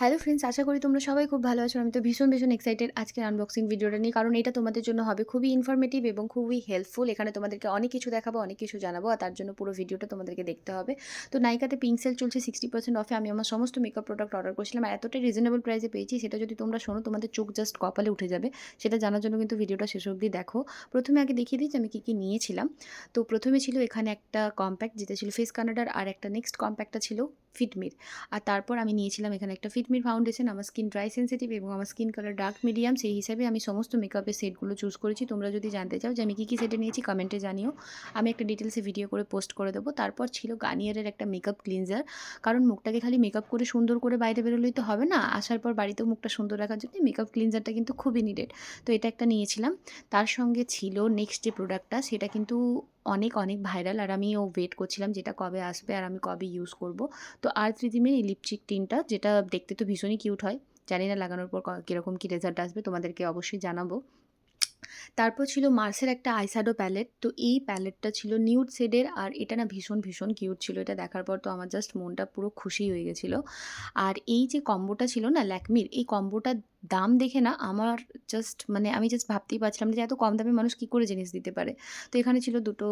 Hello friends, আশা করি তোমরা সবাই খুব ভালো আছো। আমি তো ভীষণ এক্সাইটেড আজকের আনবক্সিং ভিডিওটা নিয়ে, কারণ এটা তোমাদের জন্য হবে খুবই ইনফরমেটিভ এবং খুবই হেল্পফুল। এখানে তোমাদেরকে অনেক কিছু দেখাবো, অনেক কিছু জানাবো, আর তার জন্য পুরো ভিডিওটা তোমাদেরকে দেখতে হবে। তো নাইকাতে পিঙ্ক সেল চলছে 60% অফে। আমি আমার সমস্ত মেকআপ প্রোডাক্ট অর্ডার করেছিলাম, আর এতটাই রিজনেবল প্রাইসে পেয়েছি, সেটা যদি তোমরা শোনো তোমাদের চোখ জাস্ট কপালে উঠে যাবে। সেটা জানার জন্য কিন্তু ভিডিওটা শেষ অবধি দেখো। প্রথমে আগে দেখিয়ে দিই যে আমি কী কী নিয়েছিলাম। তো প্রথমে ছিল এখানে একটা কম্প্যাক্ট, যেটা ছিল ফেস কানাডার, আর একটা নেক্সট কম্প্যাক্টটা ছিল ফিটমির। আর তারপর আমি নিয়েছিলাম এখানে একটা ফিটমির ফাউন্ডেশন। আমার স্কিন ড্রাই সেনসিটিভ এবং আমার স্কিন কালার ডার্ক মিডিয়াম, সেই হিসাবে আমি সমস্ত মেকআপের সেটগুলো চুজ করেছি। তোমরা যদি জানতে চাও যে আমি কী কী সেটে নিয়েছি, কমেন্টে জানিও, আমি একটা ডিটেলসে ভিডিও করে পোস্ট করে দেবো। তারপর ছিল গার্নিয়ারের একটা মেকআপ ক্লিনজার, কারণ মুখটাকে খালি মেকআপ করে সুন্দর করে বাইরে বেরোলেই তো হবে না, আসার পর বাড়িতেও মুখটা সুন্দর রাখার জন্য মেকআপ ক্লিনজারটা কিন্তু খুবই নিডেড। তো এটা একটা নিয়েছিলাম। তার সঙ্গে ছিল নেক্সট যে প্রোডাক্টটা, সেটা কিন্তু অনেক ভাইরাল, আর আমিও ওয়েট করছিলাম যেটা কবে আসবে আর আমি কবে ইউজ করব। তো আর ত্রিদিমের এই লিপস্টিক টিনটা, যেটা দেখতে তো ভীষণই কিউট হয়, জানি না লাগানোর পর কীরকম কী রেজাল্ট আসবে, তোমাদেরকে অবশ্যই জানাবো। তারপর ছিল মার্সের একটা আইশ্যাডো প্যালেট। তো এই প্যালেটটা ছিল নিউড শেডের, আর এটা না ভীষণ কিউট ছিল। এটা দেখার পর তো আমার জাস্ট মনটা পুরো খুশি হয়ে গেছিলো। আর এই যে কম্বোটা ছিল না ল্যাকমির, এই কম্বোটার দাম দেখে না আমার জাস্ট মানে আমি জাস্ট ভাবতেই পারছিলাম না যে এত কম দামে মানুষ কী করে জিনিস দিতে পারে। তো এখানে ছিল দুটো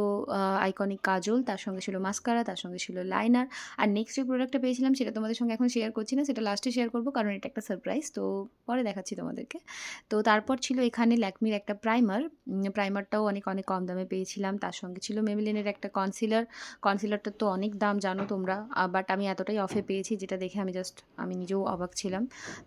আইকনিক কাজল, তার সঙ্গে ছিল মাস্কারা, তার সঙ্গে ছিল লাইনার। আর নেক্সট যে প্রোডাক্টটা পেয়েছিলাম সেটা তোমাদের সঙ্গে এখন শেয়ার করছি না, সেটা লাস্টে শেয়ার করবো, কারণ এটা একটা সারপ্রাইজ। তো পরে দেখাচ্ছি তোমাদেরকে। তো তারপর ছিল এখানে ল্যাকমির একটা প্রাইমার। প্রাইমারটাও অনেক কম দামে পেয়েছিলাম। তার সঙ্গে ছিল মেবেলিনের একটা কনসিলার। কনসিলারটার তো অনেক দাম জানো তোমরা, বাট আমি এতটাই অফে পেয়েছি যেটা দেখে আমি নিজেও অবাক ছিলাম।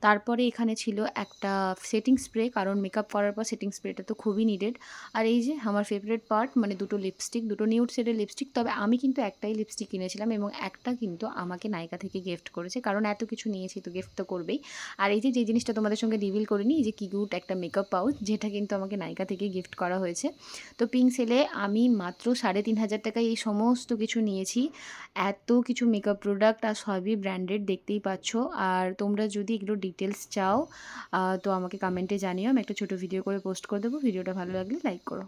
তারপরে এখানে ছিল একটা সেটিং স্প্রে, কারণ মেকআপ করার পর সেটিং স্প্রেটা তো খুবই নিডেড। আর এই যে আমার ফেভারিট পার্ট, মানে দুটো লিপস্টিক, দুটো নিউড শেডের লিপস্টিক। তবে আমি কিন্তু একটাই লিপস্টিক কিনেছিলাম এবং একটা কিন্তু আমাকে নাইকা থেকে গিফট করেছে, কারণ এত কিছু নিয়েছি তো গিফট তো করবেই। আর এই যে জিনিসটা তোমাদের সঙ্গে রিভিল করিনি, এই যে কিউট একটা মেকআপ পাউচ, যেটা কিন্তু আমাকে নাইকা থেকে গিফট করা হয়েছে। তো পিঙ্ক সেলে আমি মাত্র ৩,৫০০ টাকায় এই সমস্ত কিছু নিয়েছি। এত কিছু মেকআপ প্রোডাক্ট, আর সবই ব্র্যান্ডেড, দেখতেই পাচ্ছ। আর তোমরা যদি এগুলো ডিটেলস চাও তো আমাকে কমেন্টে জানিও, আমি একটা ছোটো ভিডিও করে পোস্ট করে দেবো। ভিডিওটা ভালো লাগলে লাইক করো।